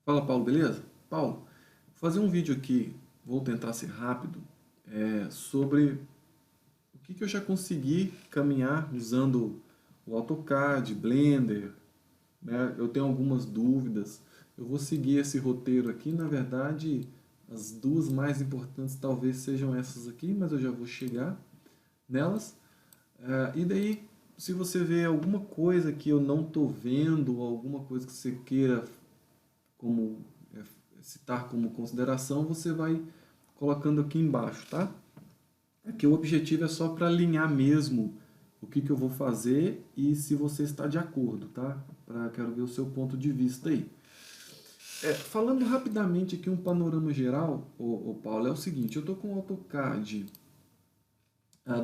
Fala, Paulo, beleza? Paulo, vou fazer um vídeo aqui, vou tentar ser rápido, sobre o que eu já consegui caminhar usando o AutoCAD, Blender, né? Eu tenho algumas dúvidas, eu vou seguir esse roteiro aqui, na verdade, as duas mais importantes talvez sejam essas aqui, mas eu já vou chegar nelas. E daí, se você vê alguma coisa que eu não estou vendo, ou alguma coisa que você queira como é, citar como consideração, você vai colocando aqui embaixo, tá? Aqui o objetivo é só para alinhar mesmo o que eu vou fazer e se você está de acordo, tá? Quero ver o seu ponto de vista aí. Falando rapidamente aqui um panorama geral, Paulo, é o seguinte, eu estou com o AutoCAD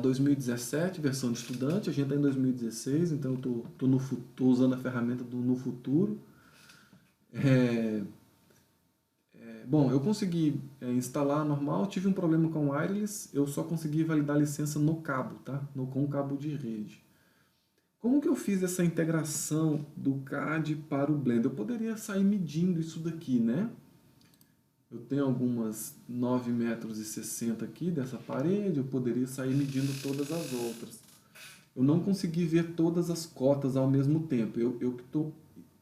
2017, versão de estudante, a gente está em 2016, então eu tô usando a ferramenta do No Futuro. É, Bom, eu consegui instalar normal, tive um problema com o wireless, eu só consegui validar a licença no cabo, tá? Com o cabo de rede. Como que eu fiz essa integração do CAD para o Blender? Eu poderia sair medindo isso daqui, né? Eu tenho algumas 9,60 m aqui dessa parede, eu poderia sair medindo todas as outras. Eu não consegui ver todas as cotas ao mesmo tempo.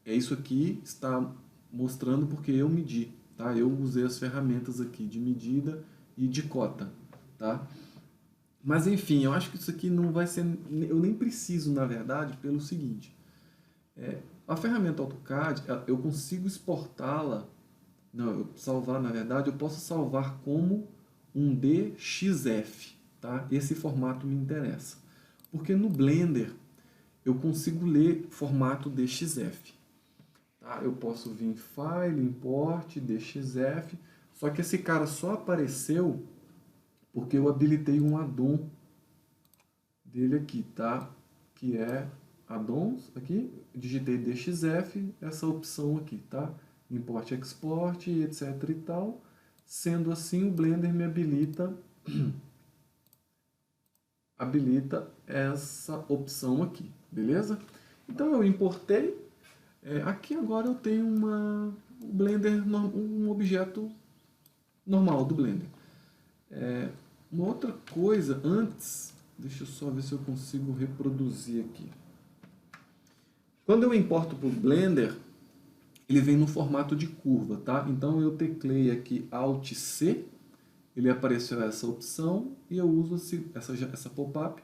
É isso aqui está mostrando porque eu medi, tá? Eu usei as ferramentas aqui de medida e de cota, tá? Mas enfim, eu acho que isso aqui não vai ser, eu nem preciso na verdade pelo seguinte, a ferramenta AutoCAD, eu consigo exportá-la, não, eu salvar na verdade, eu posso salvar como um DXF, tá? Esse formato me interessa. Porque no Blender eu consigo ler formato DXF. Tá? Eu posso vir em File, Import, DXF, só que esse cara só apareceu porque eu habilitei um addon dele aqui, tá? Que é addons, aqui, digitei DXF, essa opção aqui, tá? Import, Export, etc e tal. Sendo assim, o Blender me habilita essa opção aqui, beleza? Então eu importei. Aqui agora eu tenho um Blender, um objeto normal do Blender. Uma outra coisa antes, deixa eu só ver se eu consigo reproduzir aqui. Quando eu importo para o Blender, ele vem no formato de curva, tá? Então eu teclei aqui Alt C, ele apareceu essa opção e eu uso essa pop-up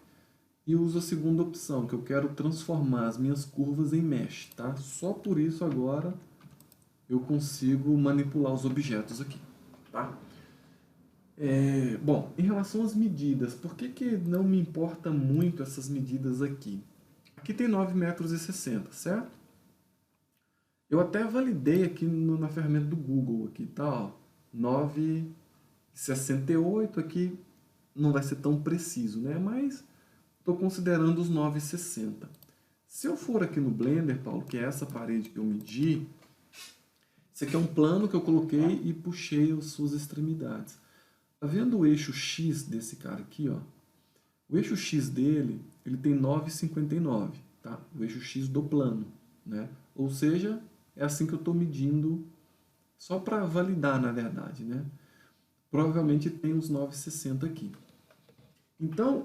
e uso a segunda opção, que eu quero transformar as minhas curvas em mesh, tá? Só por isso agora eu consigo manipular os objetos aqui, tá? Bom, em relação às medidas, por que não me importa muito essas medidas aqui? Aqui tem 9,60 m, certo? Eu até validei aqui na ferramenta do Google, aqui tá, ó, 9,68 aqui não vai ser tão preciso, né? Mas estou considerando os 9,60. Se eu for aqui no Blender, Paulo, que é essa parede que eu medi, esse aqui é um plano que eu coloquei e puxei as suas extremidades. Tá vendo o eixo X desse cara aqui, ó? O eixo X dele, ele tem 9,59, tá? O eixo X do plano, né? Ou seja, é assim que eu estou medindo, só para validar, na verdade, né? Provavelmente tem uns 9,60 aqui. Então,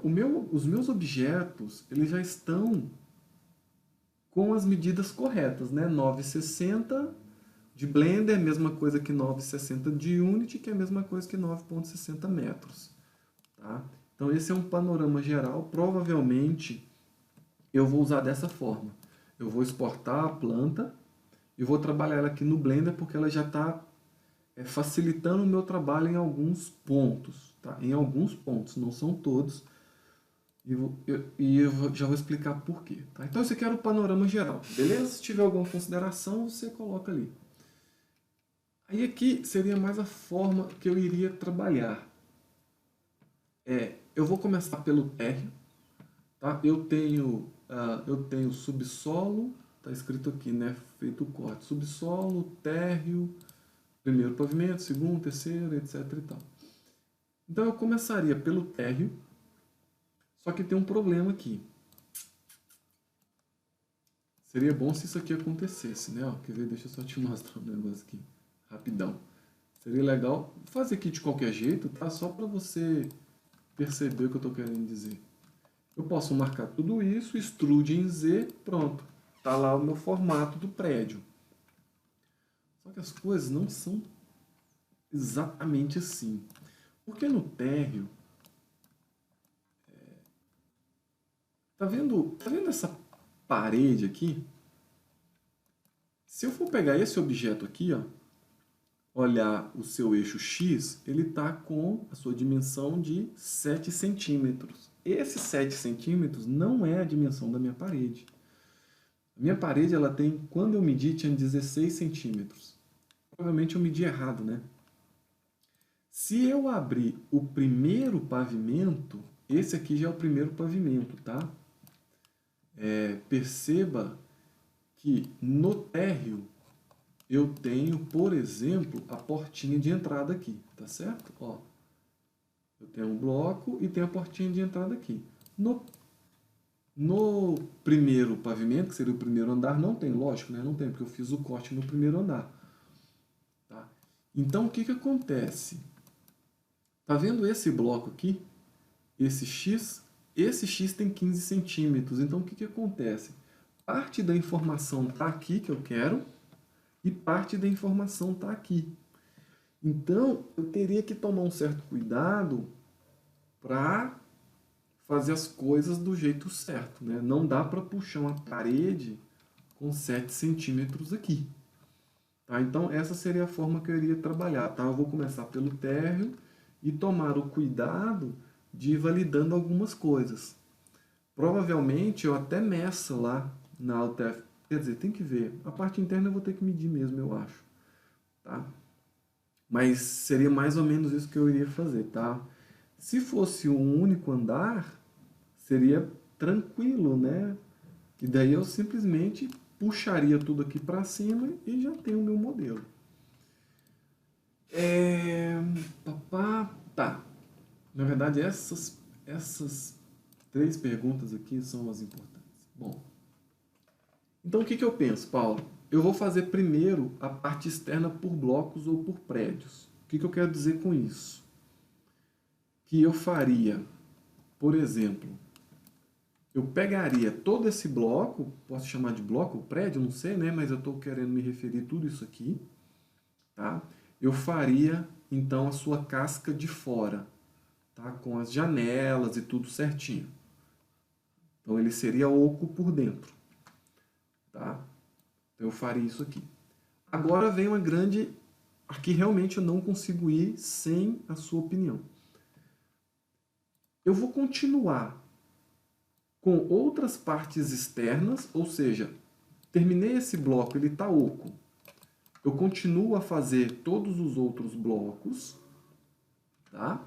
os meus objetos, eles já estão com as medidas corretas, né? 9,60 de Blender, mesma coisa que 9,60 de Unity, que é a mesma coisa que 9,60 metros. Tá? Então esse é um panorama geral, provavelmente eu vou usar dessa forma. Eu vou exportar a planta e vou trabalhar ela aqui no Blender porque ela já está facilitando o meu trabalho em alguns pontos. Tá? Em alguns pontos, não são todos. Eu já vou explicar por quê. Tá? Então esse aqui era o panorama geral, beleza? Se tiver alguma consideração, você coloca ali. Aí aqui seria mais a forma que eu iria trabalhar. Eu vou começar pelo térreo. Tá? Eu tenho subsolo, está escrito aqui, né? Feito o corte. Subsolo, térreo, primeiro pavimento, segundo, terceiro, etc e tal. Então eu começaria pelo térreo, só que tem um problema aqui. Seria bom se isso aqui acontecesse, né? Ó, quer ver? Deixa eu só te mostrar um negócio aqui. rapidão. Seria legal fazer aqui de qualquer jeito, tá? Só para você perceber o que eu estou querendo dizer. Eu posso marcar tudo isso, extrude em Z, pronto. Está lá o meu formato do prédio. Só que as coisas não são exatamente assim. Porque no térreo, tá vendo essa parede aqui? Se eu for pegar esse objeto aqui, ó, olhar o seu eixo X, ele está com a sua dimensão de 7 centímetros. Esse 7 centímetros não é a dimensão da minha parede. A minha parede, ela tem, quando eu medi, tinha 16 centímetros. Provavelmente eu medi errado, né? Se eu abrir o primeiro pavimento, esse aqui já é o primeiro pavimento, tá? Perceba que no térreo eu tenho, por exemplo, a portinha de entrada aqui, tá certo? Ó, eu tenho um bloco e tenho a portinha de entrada aqui. No primeiro pavimento, que seria o primeiro andar, não tem, lógico, né? Não tem, porque eu fiz o corte no primeiro andar. Tá? Então, o que que acontece? Tá vendo esse bloco aqui? Esse X? Esse X tem 15 centímetros. Então, o que que acontece? Parte da informação está aqui, que eu quero, e parte da informação está aqui. Então, eu teria que tomar um certo cuidado para fazer as coisas do jeito certo, né? Não dá para puxar uma parede com 7 centímetros aqui. Tá? Então, essa seria a forma que eu iria trabalhar. Tá? Eu vou começar pelo térreo e tomar o cuidado de ir validando algumas coisas. Provavelmente eu até meça lá na UTF. Quer dizer, tem que ver. A parte interna eu vou ter que medir mesmo, eu acho. Tá? Mas seria mais ou menos isso que eu iria fazer, tá? Se fosse um único andar, seria tranquilo, né? E daí eu simplesmente puxaria tudo aqui para cima e já tenho o meu modelo. Tá. Na verdade, essas 3 perguntas aqui são as importantes. Bom, então o que que eu penso, Paulo? Eu vou fazer primeiro a parte externa por blocos ou por prédios. O que que eu quero dizer com isso? Que eu faria, por exemplo, eu pegaria todo esse bloco, posso chamar de bloco ou prédio, não sei, né? Mas eu estou querendo me referir a tudo isso aqui, tá? Eu faria, então, a sua casca de fora, tá? Com as janelas e tudo certinho. Então, ele seria oco por dentro, tá? Então, eu faria isso aqui. Agora vem uma grande... Aqui realmente eu não consigo ir sem a sua opinião. Eu vou continuar com outras partes externas, ou seja, terminei esse bloco, ele está oco. Eu continuo a fazer todos os outros blocos, tá?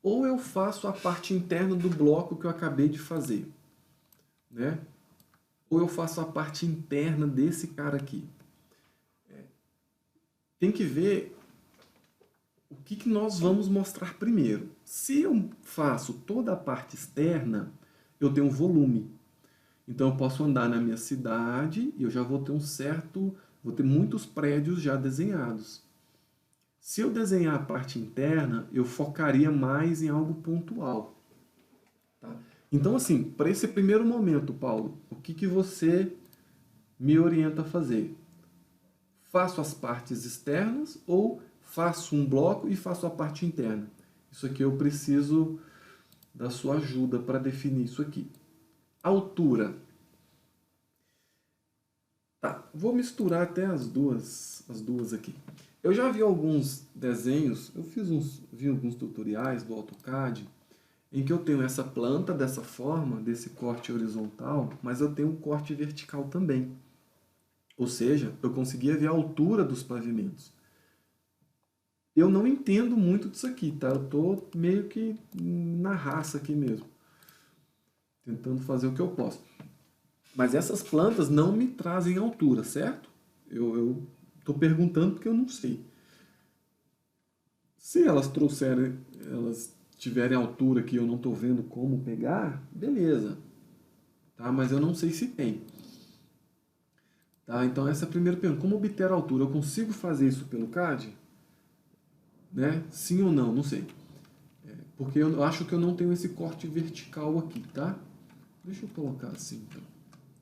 Ou eu faço a parte interna do bloco que eu acabei de fazer, né? Ou eu faço a parte interna desse cara aqui. Tem que ver o que que nós vamos mostrar primeiro. Se eu faço toda a parte externa, eu tenho volume. Então eu posso andar na minha cidade e eu já vou ter vou ter muitos prédios já desenhados. Se eu desenhar a parte interna, eu focaria mais em algo pontual. Tá? Então, assim, para esse primeiro momento, Paulo, o que que você me orienta a fazer? Faço as partes externas ou faço um bloco e faço a parte interna? Isso aqui eu preciso da sua ajuda para definir isso aqui. Altura. Tá, vou misturar até as duas aqui. Eu já vi alguns desenhos, vi alguns tutoriais do AutoCAD, em que eu tenho essa planta dessa forma, desse corte horizontal, mas eu tenho um corte vertical também. Ou seja, eu conseguia ver a altura dos pavimentos. Eu não entendo muito disso aqui, tá? Eu estou meio que na raça aqui mesmo, tentando fazer o que eu posso. Mas essas plantas não me trazem altura, certo? Eu estou perguntando porque eu não sei. Se elas tiverem altura que eu não estou vendo como pegar, beleza. Tá? Mas eu não sei se tem. Tá? Então essa é a primeira pergunta. Como obter a altura? Eu consigo fazer isso pelo CAD? Né? Sim ou não? Não sei. Porque eu acho que eu não tenho esse corte vertical aqui, tá? Deixa eu colocar assim, então.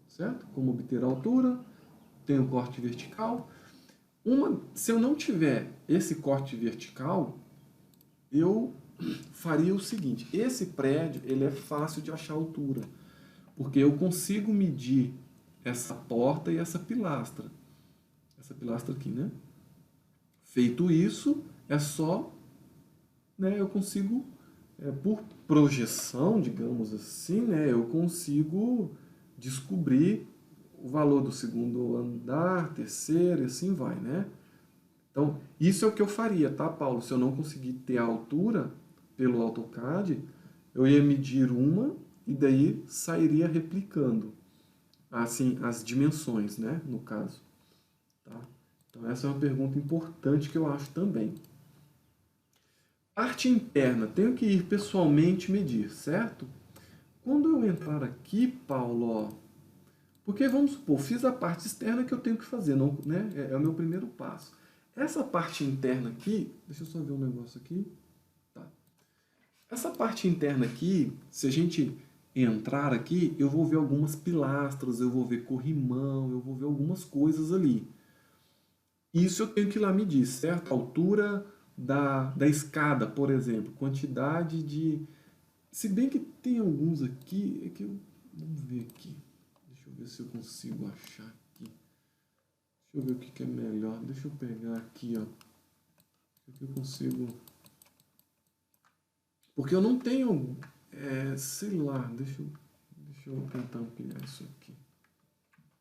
Certo? Como obter a altura, tenho corte vertical. Se eu não tiver esse corte vertical, eu faria o seguinte. Esse prédio, ele é fácil de achar a altura. Porque eu consigo medir essa porta e essa pilastra. Essa pilastra aqui, né? Feito isso, é só, né, eu consigo, por projeção, digamos assim, né, eu consigo descobrir o valor do segundo andar, terceiro, e assim vai, né? Então, isso é o que eu faria, tá, Paulo? Se eu não conseguir ter a altura pelo AutoCAD, eu ia medir uma e daí sairia replicando, assim, as dimensões, né, no caso. Tá? Então, essa é uma pergunta importante que eu acho também. Parte interna, tenho que ir pessoalmente medir, certo? Quando eu entrar aqui, Paulo, ó, porque vamos supor, fiz a parte externa que eu tenho que fazer, não, né? É o meu primeiro passo. Essa parte interna aqui, deixa eu só ver um negócio aqui. Tá. Essa parte interna aqui, se a gente entrar aqui, eu vou ver algumas pilastras, eu vou ver corrimão, eu vou ver algumas coisas ali. Isso eu tenho que ir lá medir, certo? A altura da escada, por exemplo, quantidade de... Se bem que tem alguns aqui, vamos ver aqui. Deixa eu ver se eu consigo achar aqui. Deixa eu ver o que é melhor. Deixa eu pegar aqui, ó. Aqui eu consigo... Porque eu não tenho... sei lá, deixa eu tentar ampliar isso aqui.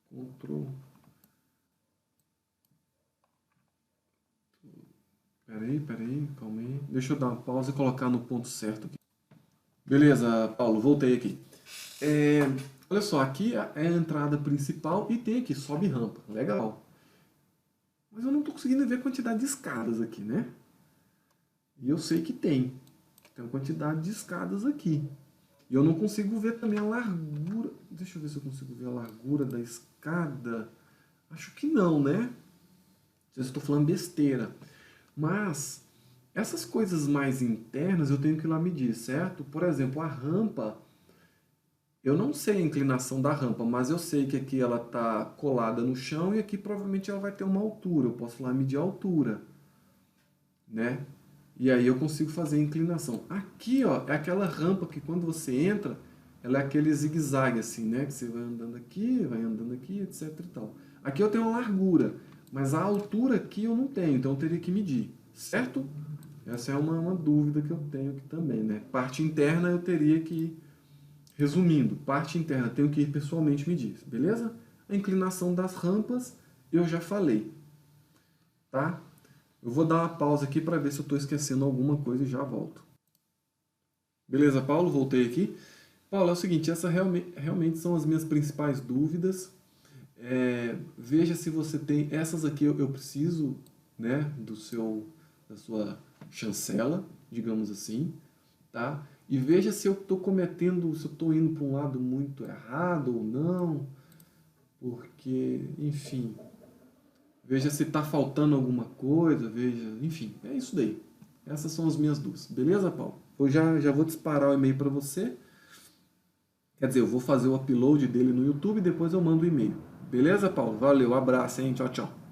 Ctrl... Peraí, calma aí. Deixa eu dar uma pausa e colocar no ponto certo aqui. Beleza, Paulo, voltei aqui. Olha só, aqui é a entrada principal e tem aqui, sobe rampa. Legal. Mas eu não estou conseguindo ver a quantidade de escadas aqui, né? E eu sei que tem. Tem uma quantidade de escadas aqui. E eu não consigo ver também a largura. Deixa eu ver se eu consigo ver a largura da escada. Acho que não, né? Não sei se eu estou falando besteira. Mas essas coisas mais internas eu tenho que ir lá medir, certo? Por exemplo, a rampa, eu não sei a inclinação da rampa, mas eu sei que aqui ela está colada no chão e aqui provavelmente ela vai ter uma altura. Eu posso lá medir a altura, né? E aí eu consigo fazer a inclinação. Aqui, ó, é aquela rampa que quando você entra, ela é aquele zigue-zague assim, né? Que você vai andando aqui, etc e tal. Aqui eu tenho uma largura. Mas a altura aqui eu não tenho, então eu teria que medir, certo? Essa é uma dúvida que eu tenho aqui também, né? Parte interna eu teria que, resumindo, parte interna tenho que ir pessoalmente medir, beleza? A inclinação das rampas eu já falei, tá? Eu vou dar uma pausa aqui para ver se eu estou esquecendo alguma coisa e já volto. Beleza, Paulo? Voltei aqui. Paulo, é o seguinte, essas realmente são as minhas principais dúvidas. Veja se você tem essas aqui. Eu preciso, né, da sua chancela, digamos assim, tá? E veja se eu estou cometendo, se eu estou indo para um lado muito errado ou não, porque, enfim, veja se está faltando alguma coisa, veja, enfim, é isso daí. Essas são as minhas dúvidas, beleza, Paulo? Eu já vou disparar o e-mail para você. Quer dizer, eu vou fazer o upload dele no YouTube e depois eu mando o e-mail. Beleza, Paulo? Valeu, abraço, hein? Tchau, tchau.